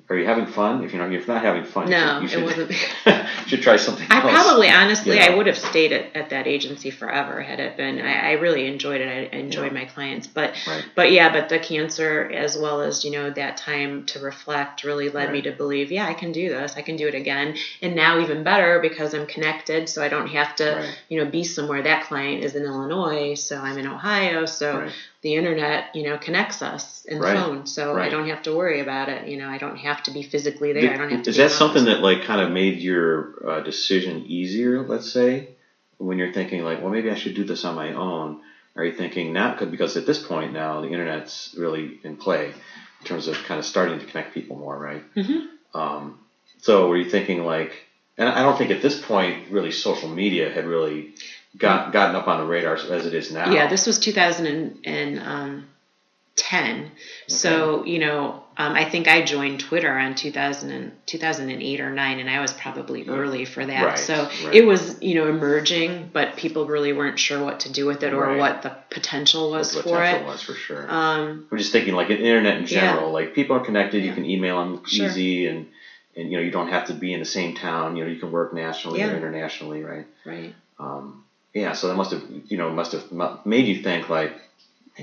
are you having fun? If if not having fun, you should, it wasn't. You should try something else. I probably, honestly, I would have stayed at that agency forever had it been. I really enjoyed it. I enjoyed my clients, but the cancer, as well as that time to reflect, really led me to believe, I can do this. I can do it again, and now even better because I'm connected, so I don't have to be somewhere. That client is in Illinois, so I'm in Ohio, so. The internet, connects us in the phone, so I don't have to worry about it. I don't have to be physically there. I don't have to. Is that something that kind of made your decision easier? Let's say when you're thinking well, maybe I should do this on my own. Are you thinking not because at this point now the internet's really in play in terms of kind of starting to connect people more, right? Mm-hmm. So were you thinking and I don't think at this point really social media had really gotten up on the radar as it is now. Yeah, this was 2010. Okay. So, I think I joined Twitter on 2008 or 9, and I was probably early for that. Right, so it was, emerging, but people really weren't sure what to do with it or what the potential was for it. Potential was for sure. I'm just thinking the internet in general, people are connected, you can email them easy, and you don't have to be in the same town, you can work nationally or internationally, right? Right. So that must have made you think maybe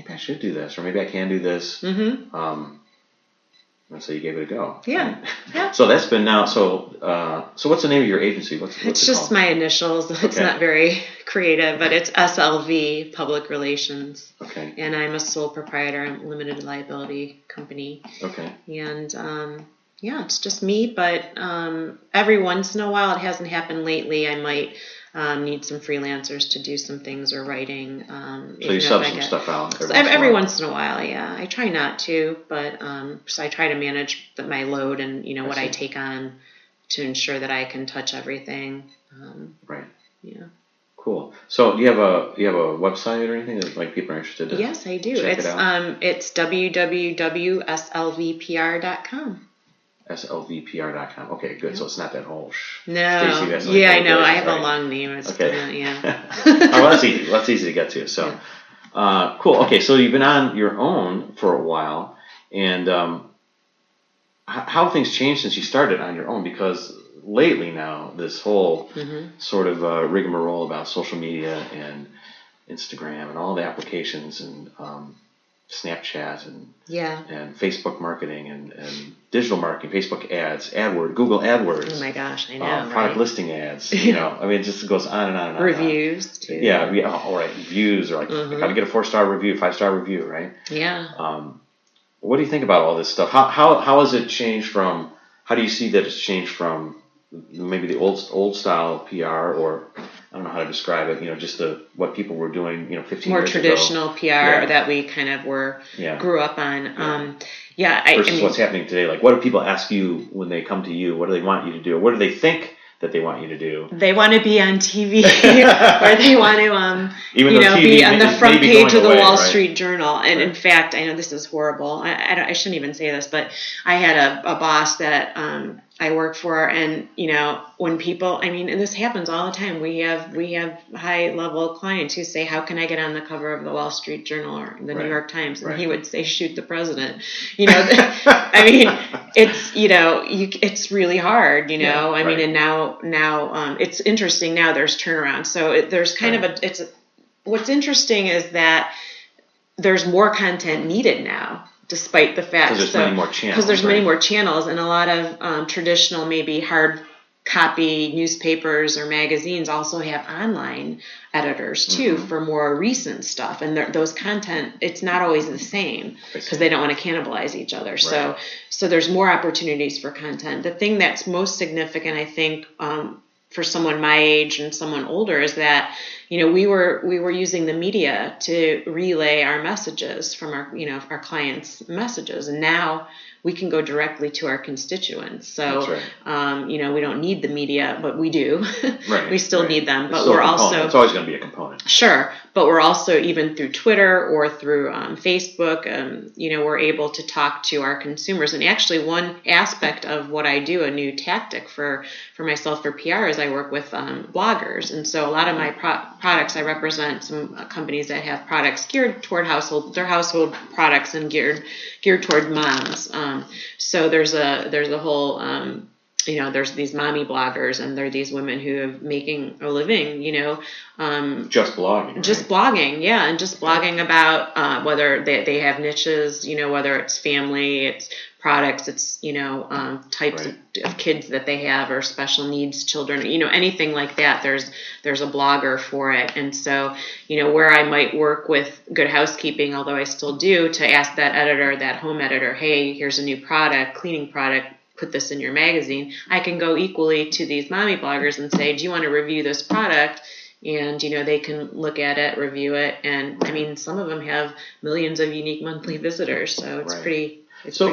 I should do this or maybe I can do this. Mm-hmm. And so you gave it a go. Yeah. Yeah. So that's been now. So what's the name of your agency? What's it's it just called? My initials. It's not very creative, but it's SLV Public Relations. Okay. And I'm a sole proprietor. I'm a limited liability company. Okay. And it's just me. But every once in a while, it hasn't happened lately. I might. Need some freelancers to do some things or writing. So you sub some stuff out every once in a while, yeah. I try not to, but so I try to manage my load and what I take on to ensure that I can touch everything. Right. Yeah. Cool. So do you have a website or anything that people are interested in? Yes, I do. It's www.slvpr.com. slvpr.com. Okay, good. So it's not that whole No. Stacey, I know. I have a long name. It's okay. Well, that's easy. That's easy to get to. So, cool. Okay, so you've been on your own for a while, and how have things changed since you started on your own? Because lately now, this whole sort of rigmarole about social media and Instagram and all the applications and Snapchat and Facebook marketing and digital marketing, Facebook ads, AdWords, Google AdWords. Oh my gosh, I know. Product listing ads. It just goes on and on and on. Reviews too. Yeah. All right. Reviews are how to get a 4-star review, 5-star review, right? Yeah. What do you think about all this stuff? How has it changed from? How do you see that it's changed from maybe the old style PR, or I don't know how to describe it, just what people were doing, 15 more years traditional ago. PR that we kind of grew up on. Versus what's happening today. Like, what do people ask you when they come to you? What do they want you to do? What do they think that they want you to do? They want to be on TV, or they want to, be on the front page of the Wall Street Journal. And in fact, I know this is horrible. I shouldn't even say this, but I had a boss that I worked for, and when people, and this happens all the time. We have high level clients who say, "How can I get on the cover of the Wall Street Journal or the New York Times?" And he would say, "Shoot the president." It's it's really hard. And now it's interesting. Now there's turnaround. So there's kind of what's interesting is that there's more content needed now, despite the fact because there's many more channels. Because there's many more channels, and a lot of traditional, maybe hard copy newspapers or magazines also have online editors too for more recent stuff, and those content, it's not always the same because they don't want to cannibalize each other. So there's more opportunities for content. The thing that's most significant, I think, for someone my age and someone older, is that we were using the media to relay our messages from our clients' messages, and now we can go directly to our constituents. So we don't need the media, but we do. We still need them, but we're also, it's always going to be a component. Sure, but we're also, even through Twitter or through Facebook, we're able to talk to our consumers. And actually, one aspect of what I do, a new tactic for myself for PR, is I work with bloggers. And so a lot of my products, I represent some companies that have products geared toward household products and geared toward moms. So there's a whole there's these mommy bloggers, and they're these women who are making a living, just blogging. Right? Just blogging, yeah, and just blogging about whether they have niches, whether it's family, it's products, it's types of kids that they have, or special needs children, anything like that. There's a blogger for it. And so where I might work with Good Housekeeping, although I still do, to ask that editor, that home editor, hey, here's a new product, cleaning product, put this in your magazine, I can go equally to these mommy bloggers and say, do you want to review this product? And they can look at it, review it, and some of them have millions of unique monthly visitors, so it's pretty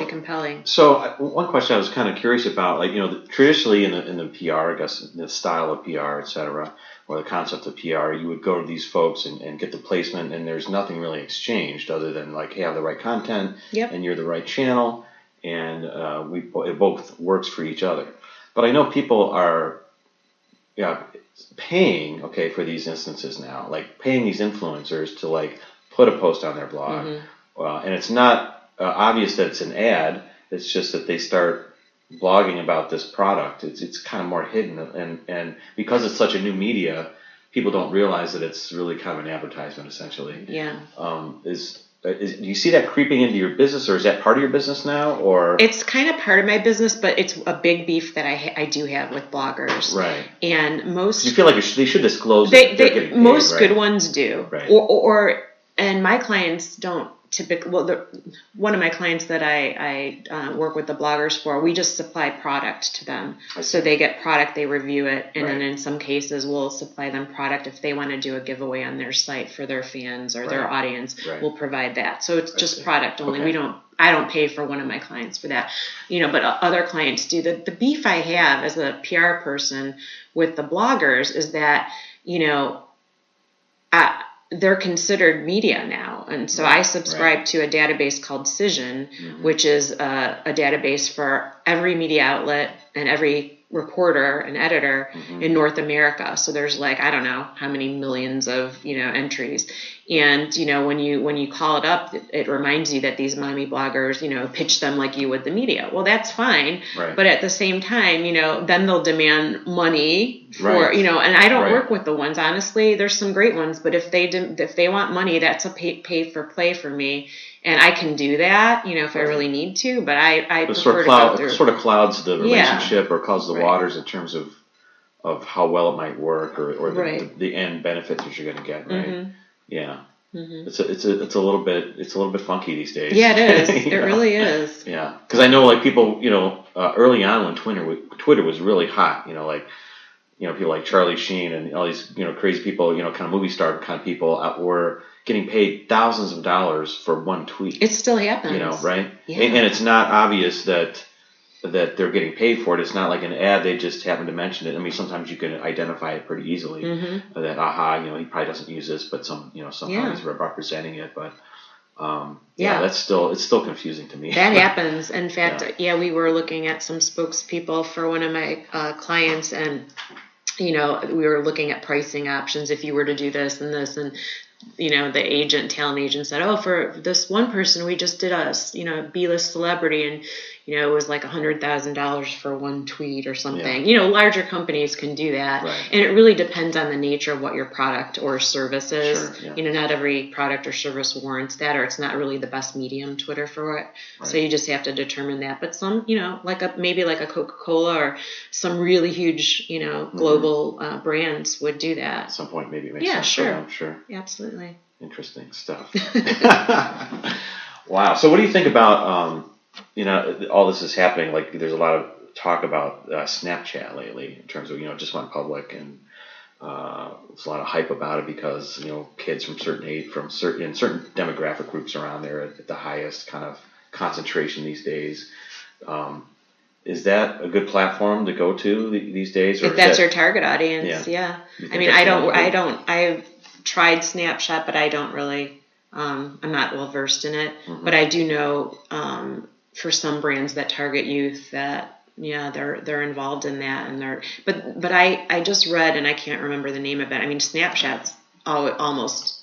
compelling. So one question I was kind of curious about, traditionally in the PR, I guess, the style of PR, et cetera, or the concept of PR, you would go to these folks and get the placement, and there's nothing really exchanged other than hey, I have the right content, and you're the right channel, and it both works for each other. But I know people are paying for these instances now, paying these influencers to put a post on their blog, and it's not obvious that it's an ad. It's just that they start blogging about this product. It's kind of more hidden, and because it's such a new media, people don't realize that it's really kind of an advertisement essentially. Yeah. Do you see that creeping into your business, or is that part of your business now? Or it's kind of part of my business, but it's a big beef that I do have with bloggers. Right. And most, you feel like they should disclose that they're getting paid, most good ones do. Right. And my clients don't typically. Well, one of my clients that I work with the bloggers for, we just supply product to them. So they get product, they review it, and then in some cases we'll supply them product if they want to do a giveaway on their site for their fans or their audience. We'll provide that. So it's just product only. I don't pay for one of my clients for that, but other clients do. The beef I have as a PR person with the bloggers is that they're considered media now. And so I subscribe to a database called Cision, which is a database for every media outlet and every reporter and editor in North America. So there's I don't know how many millions of, entries. And, when you call it up, it reminds you that these mommy bloggers, pitch them like you would the media. Well, that's fine. Right. But at the same time, then they'll demand money for, and I don't work with the ones, honestly. There's some great ones, but if they want money, that's a pay for play for me. And I can do that, if I really need to, but I prefer to go through. It sort of clouds the relationship or clouds the waters in terms of how well it might work or the end benefits that you're going to get, right? Yeah. It's a little bit funky these days. Yeah, it is. It really is. Yeah, because I know like people, early on when Twitter was really hot, people like Charlie Sheen and all these, crazy people, kind of movie star kind of people were getting paid thousands of dollars for one tweet. It still happens. Right? Yeah. And it's not obvious that they're getting paid for it. It's not like an ad. They just happen to mention it. I mean, sometimes you can identify it pretty easily. That he probably doesn't use this, but somehow he's representing it. But it's still confusing to me. That happens. In fact, we were looking at some spokespeople for one of my clients, and we were looking at pricing options if you were to do this and this, and the talent agent said, oh, for this one person, we just did a B-list celebrity, and it was like $100,000 for one tweet or something. Larger companies can do that. Right. And it really depends on the nature of what your product or service is. Sure, yeah. Not every product or service warrants that, or it's not really the best medium, Twitter, for it. Right. So you just have to determine that. But some, maybe like a Coca-Cola or some really huge, global brands would do that. At some point, maybe it makes sense. Sure. Sure. Absolutely. Interesting stuff. Wow. So what do you think about, all this is happening? Like there's a lot of talk about Snapchat lately in terms of, just went public, and there's a lot of hype about it because, kids from certain demographic groups around there at the highest kind of concentration these days. Is that a good platform to go to these days? Or if that's your target audience, yeah. I mean, I've tried Snapchat, but I don't really, I'm not well versed in it, but I do know, for some brands that target youth that, they're involved in that, and but I just read, and I can't remember the name of it. I mean, Snapchat's almost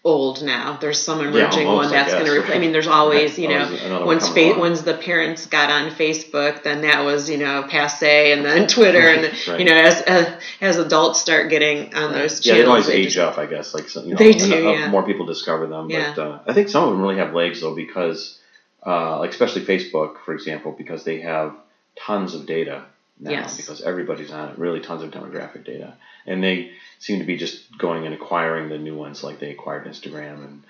old now. There's some emerging one that's going to replace. I mean, there's always, once the parents got on Facebook, then that was, passe, and then Twitter, and as adults start getting on those channels, they always age up, I guess. Like they do, more people discover them. But I think some of them really have legs though, because like especially Facebook, for example, because they have tons of data now, because everybody's on it, really tons of demographic data, and they seem to be just going and acquiring the new ones, like they acquired Instagram, and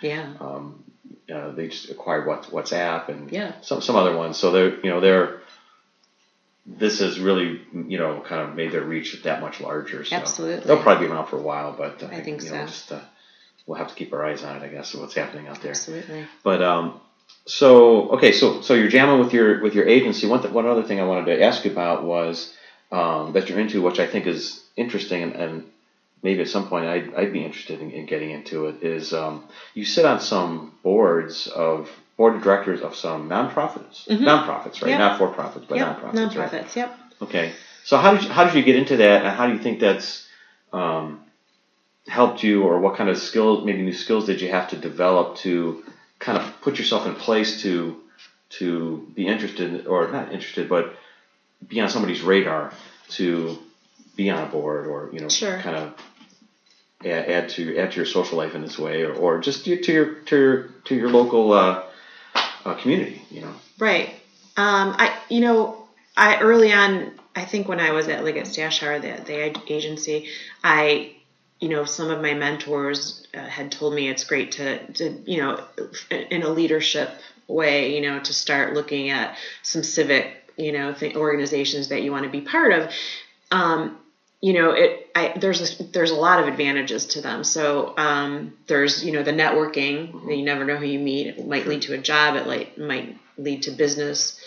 they just acquired WhatsApp and some other ones. So this has really kind of made their reach that much larger. So absolutely, they'll probably be around for a while, but I think so. We'll have to keep our eyes on it, I guess, of what's happening out there. Absolutely. But so you're jamming with your agency. One other thing I wanted to ask you about was that you're into, which I think is interesting, and maybe at some point I'd be interested in getting into it, is you sit on some board of directors of some nonprofits, right? Yep. Not for profits, but nonprofits. Nonprofits, right? Yep. Okay. So how did you get into that, and how do you think that's helped you, or what kind of skills, maybe new skills, did you have to develop to kind of put yourself in place to be interested, or not interested, but be on somebody's radar to be on a board, or kind of add to your social life in this way, or just to your local community, Right. I early on, I think when I was at Liggett Stashar, the agency, some of my mentors had told me it's great to in a leadership way, to start looking at some civic, organizations that you want to be part of. There's a lot of advantages to them. So there's, the networking, that you never know who you meet. It might lead to a job. It might lead to business.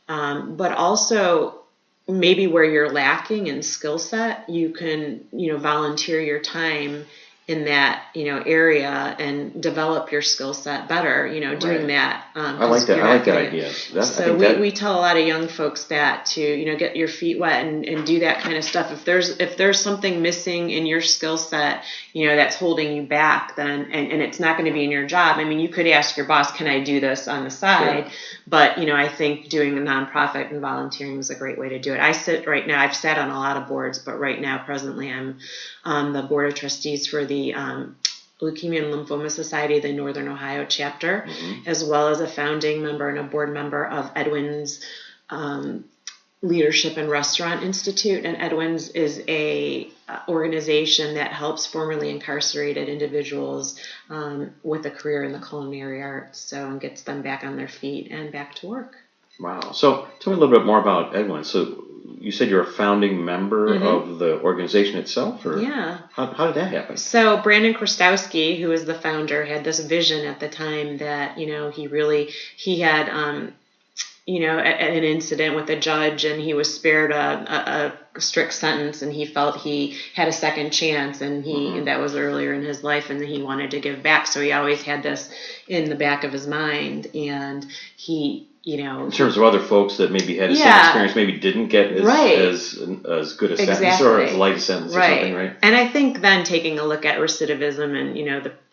But also maybe where you're lacking in skill set, you can, volunteer your time in that, area and develop your skill set better, doing that. I like that idea. We tell a lot of young folks that to, get your feet wet and do that kind of stuff. If there's something missing in your skill set, that's holding you back, then, and it's not going to be in your job. I mean, you could ask your boss, can I do this on the side? Sure. But, I think doing a nonprofit and volunteering is a great way to do it. I've sat on a lot of boards, but right now, presently, I'm on the board of trustees for the Leukemia and Lymphoma Society, the Northern Ohio chapter, as well as a founding member and a board member of Edwin's Leadership and Restaurant Institute, and Edwin's is a organization that helps formerly incarcerated individuals with a career in the culinary arts, so and gets them back on their feet and back to work. Wow. So tell me a little bit more about Edwin. So you said you're a founding member of the organization itself, or yeah. How did that happen? So Brandon Krostowski, who is the founder, had this vision at the time that he had an incident with a judge, and he was spared a strict sentence, and he felt he had a second chance, and that was earlier in his life, and he wanted to give back. So he always had this in the back of his mind, and he, in terms of other folks that maybe had the same experience, maybe didn't get as good a sentence or as light a sentence or something, right? And I think then taking a look at recidivism and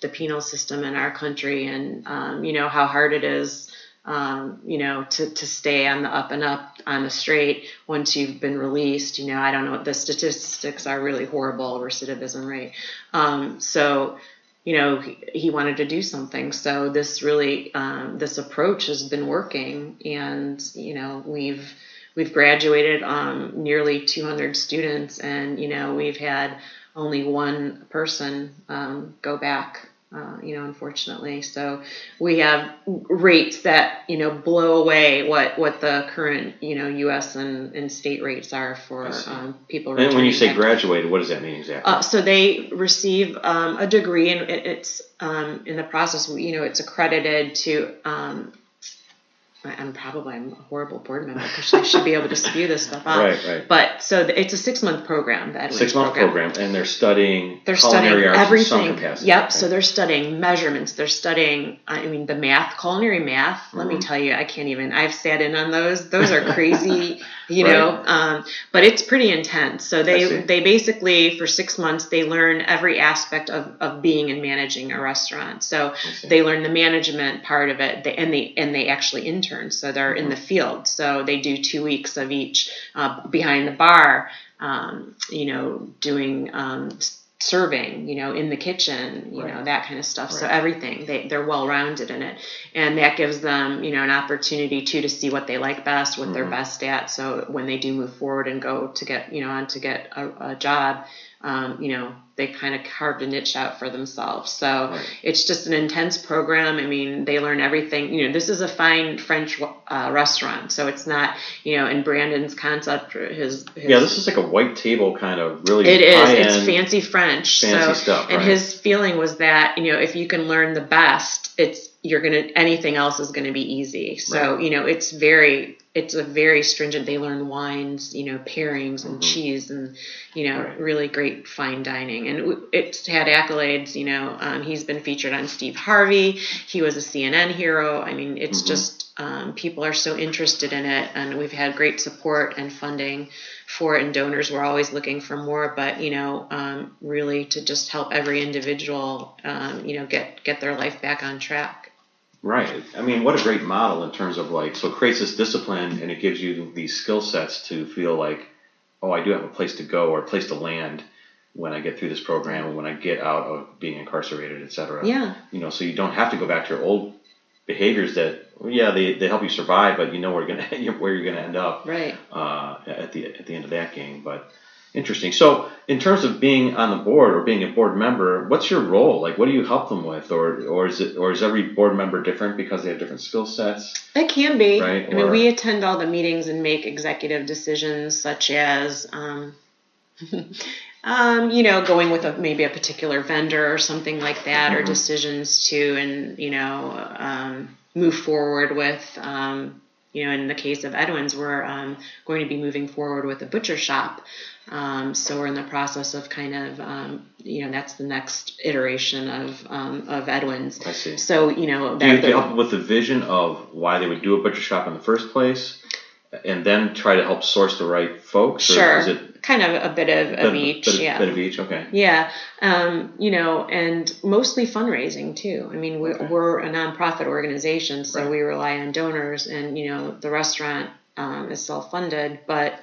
the penal system in our country, and how hard it is. To stay on the up and up on the straight once you've been released. I don't know, the statistics are really horrible, recidivism rate. So he wanted to do something. So this really, this approach has been working, and, we've graduated nearly 200 students, and, we've had only one person go back. Unfortunately. So we have rates that, blow away what the current, U.S. and state rates are for people. And when you say graduated, what does that mean exactly? So they receive a degree, and it's in the process, it's accredited to I'm a horrible board member because I should be able to spew this stuff out. Right. But so it's a 6-month program. The 6-month program, and they're studying culinary arts everything. In some capacity. Yep. Okay. So they're studying measurements. They're studying, the math, culinary math. Let me tell you, I can't even. I've sat in on those. Those are crazy. But it's pretty intense. So they basically for 6 months they learn every aspect of being and managing a restaurant. So they learn the management part of it, and they actually intern. So they're in the field. So they do 2 weeks of each behind the bar, doing serving, in the kitchen, that kind of stuff. Right. So everything, they're well-rounded in it. And that gives them, an opportunity to see what they like best, what they're best at. So when they do move forward and go to get, on to get a job, they kind of carved a niche out for themselves. So it's just an intense program. They learn everything. This is a fine French restaurant, so it's not, in Brandon's concept, his this is like a white table kind of really. It is. It's fancy French. Fancy stuff. And his feeling was that if you can learn the best, anything else is gonna be easy. So it's a very stringent. They learn wines, pairings and cheese, and really great fine dining. And it's had accolades. He's been featured on Steve Harvey. He was a CNN hero. It's just people are so interested in it, and we've had great support and funding for it, and donors. We're always looking for more, but really to just help every individual, get their life back on track. Right. What a great model in terms of so it creates this discipline, and it gives you these skill sets to feel like, oh, I do have a place to go or a place to land when I get through this program, or when I get out of being incarcerated, et cetera. Yeah. So you don't have to go back to your old behaviors that, they help you survive, but where you're gonna end up. Right. At the end of that game, but. Interesting. So, in terms of being on the board or being a board member, what's your role? What do you help them with, or is every board member different because they have different skill sets? It can be. Right? We attend all the meetings and make executive decisions, such as, going with maybe a particular vendor or something like that, or decisions to move forward with. In the case of Edwin's, we're going to be moving forward with a butcher shop. So we're in the process of kind of, that's the next iteration of Edwin's. I see. So, do you help with the vision of why they would do a butcher shop in the first place, and then try to help source the right folks? Sure. Or is it kind of a bit of each? A bit of each, okay. Yeah. And mostly fundraising too. We're a nonprofit organization, so we rely on donors, and, the restaurant is self-funded, but,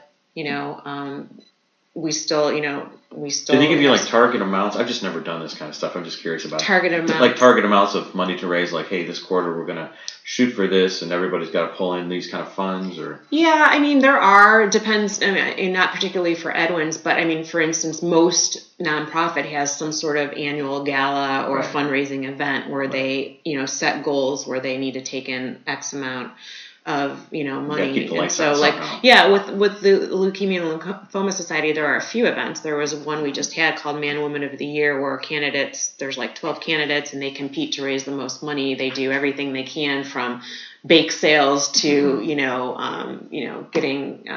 we still. Do they give you like target amounts? I've just never done this kind of stuff. I'm just curious about target amounts. Like target amounts of money to raise. Like, hey, this quarter we're gonna shoot for this, and everybody's got to pull in these kind of funds, or yeah. I mean, there are depends. I mean, not particularly for Edwin's, but I mean, for instance, most nonprofit has some sort of annual gala or fundraising event where they set goals where they need to take in X amount of money. And so with the Leukemia and Lymphoma Society, there are a few events. There was one we just had called Man Woman of the Year, where there's like 12 candidates and they compete to raise the most money. They do everything they can from bake sales to getting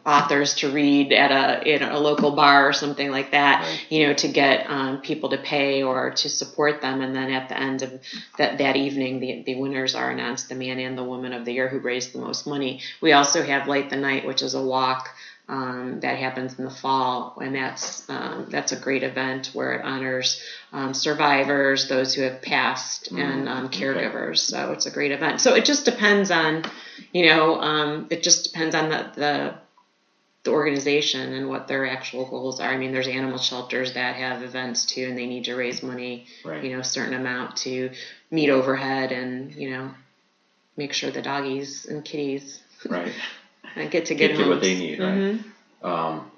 authors to read at a local bar or something like that, to get people to pay or to support them. And then at the end of that evening, the winners are announced, the man and the woman of the year who raised the most money. We also have Light the Night, which is a walk that happens in the fall, and that's a great event where it honors survivors, those who have passed, and caregivers. So it's a great event. So it just depends on the organization and what their actual goals are. I mean, there's animal shelters that have events too, and they need to raise money, a certain amount to meet overhead and make sure the doggies and kitties get homes. What they need, right?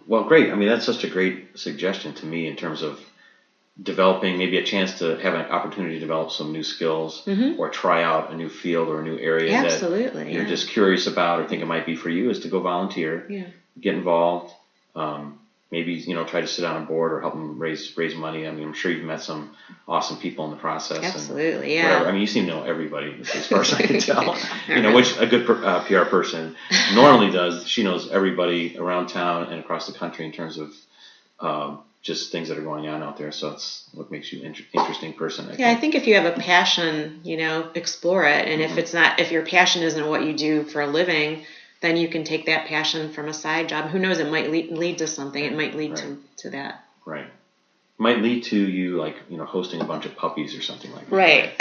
Well, great. I mean, that's such a great suggestion to me in terms of developing maybe a chance to have an opportunity to develop some new skills or try out a new field or a new area that you're just curious about or think it might be for you, is to go volunteer, get involved, maybe try to sit on a board or help them raise money. I mean, I'm sure you've met some awesome people in the process. Absolutely, and whatever. I mean, you seem to know everybody as far as I can tell. Which a good PR person normally does. She knows everybody around town and across the country in terms of just things that are going on out there. So it's what makes you an interesting person. I think if you have a passion, explore it. And if your passion isn't what you do for a living, then you can take that passion from a side job. Who knows? It might lead to something. It might lead to that. Right. Might lead to you hosting a bunch of puppies or something like that. Right.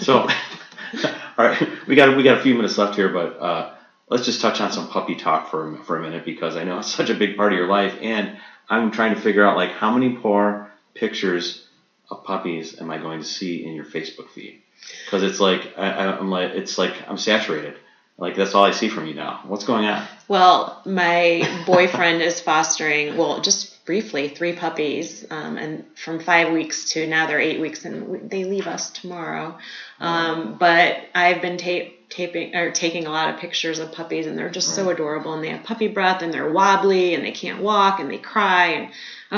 So, all right, we got a few minutes left here, but let's just touch on some puppy talk for a minute, because I know it's such a big part of your life, and I'm trying to figure out how many more pictures of puppies am I going to see in your Facebook feed? Because it's I'm saturated. That's all I see from you now. What's going on? Well, my boyfriend is fostering, just briefly, 3 puppies, and from 5 weeks to now they're 8 weeks, and they leave us tomorrow. But I've been taking a lot of pictures of puppies, and they're just so adorable, and they have puppy breath, and they're wobbly, and they can't walk, and they cry, and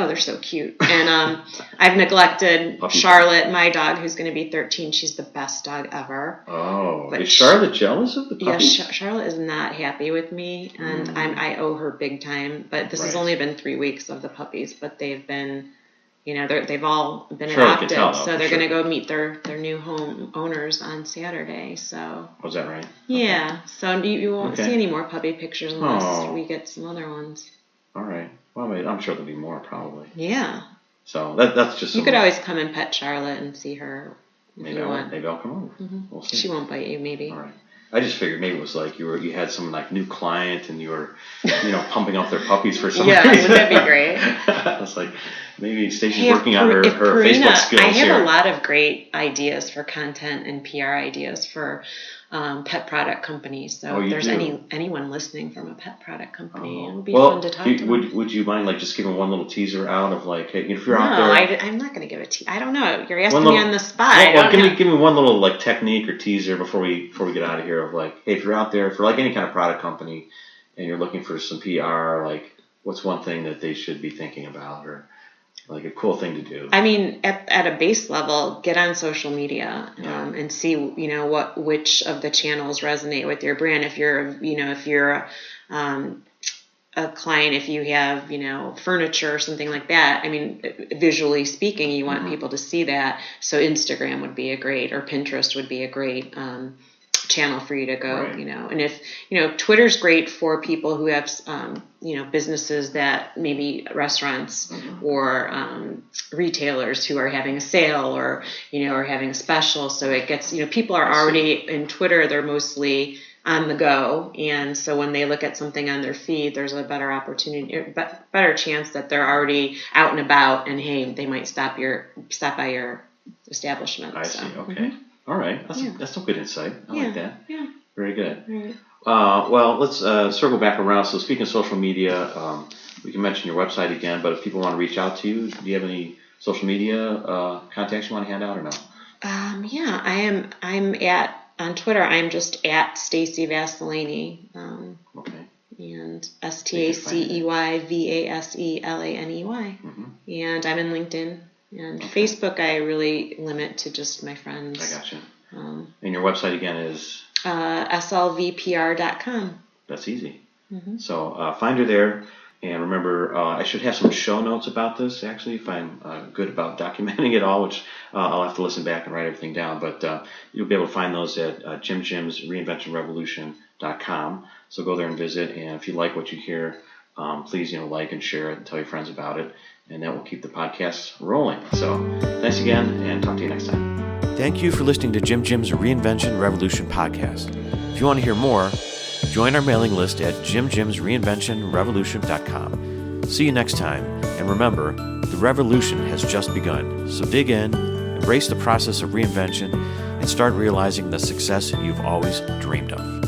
they're so cute. And I've neglected Charlotte, my dog, who's going to be 13. She's the best dog ever. Oh, but is Charlotte jealous of the puppies? Yes, Charlotte is not happy with me, and I owe her big time. But this has only been 3 weeks of the puppies, but they've been, they've all been adopted, so they're going to go meet their new home owners on Saturday. So. Was that right? Yeah. Okay. So you won't see any more puppy pictures unless we get some other ones. All right. Well, I'm sure there'll be more probably. Yeah. So that's just. You could always come and pet Charlotte and see her. Maybe I'll come over. Mm-hmm. We'll see. She won't bite you, maybe. All right. I just figured maybe it was you had some new client and you were pumping up their puppies for some reason. Wouldn't that be great? I was like, maybe Stacey's working on her Facebook skills I have here. a lot of great ideas for content and PR ideas for pet product companies. So if there's anyone listening from a pet product company, it would be fun to talk to them. Would you mind just giving one little teaser out of hey, if you're out there? I'm not going to give a teaser. I don't know. You're asking me on the spot. Well, give me one little technique or teaser before we get out of here of hey, if you're out there for any kind of product company and you're looking for some PR, what's one thing that they should be thinking about, or a cool thing to do? I mean, at a base level, get on social media and see which of the channels resonate with your brand. If you're a client, if you have furniture or something like that, I mean, visually speaking, you want people to see that. So Instagram would be or Pinterest would be a great channel for you to go. And if Twitter's great for people who have businesses that maybe restaurants or retailers who are having a sale or or having a special, so it gets people are already in Twitter, they're mostly on the go. And so when they look at something on their feed, there's a better opportunity, better chance that they're already out and about, and hey, they might stop by your establishment. I see. Okay. All right. That's some good insight. I like that. Yeah. Very good. Right. Well, let's circle back around. So speaking of social media, we can mention your website again, but if people want to reach out to you, do you have any social media contacts you want to hand out or no? I'm on Twitter. I'm just at Stacey Vasilani. Okay. And STACEYVASELANEY. Mm-hmm. And I'm in LinkedIn. And Facebook, I really limit to just my friends. I gotcha. And your website again is? SLVPR.com. That's easy. Mm-hmm. So find her there. And remember, I should have some show notes about this, actually, if I'm good about documenting it all, which I'll have to listen back and write everything down. But you'll be able to find those at Jim Jim's Reinventionrevolution.com. So go there and visit. And if you like what you hear, please, like and share it and tell your friends about it. And that will keep the podcast rolling. So thanks again, and talk to you next time. Thank you for listening to Jim Jim's Reinvention Revolution podcast. If you want to hear more, join our mailing list at jimjimsreinventionrevolution.com. See you next time, and remember, the revolution has just begun. So dig in, embrace the process of reinvention, and start realizing the success you've always dreamed of.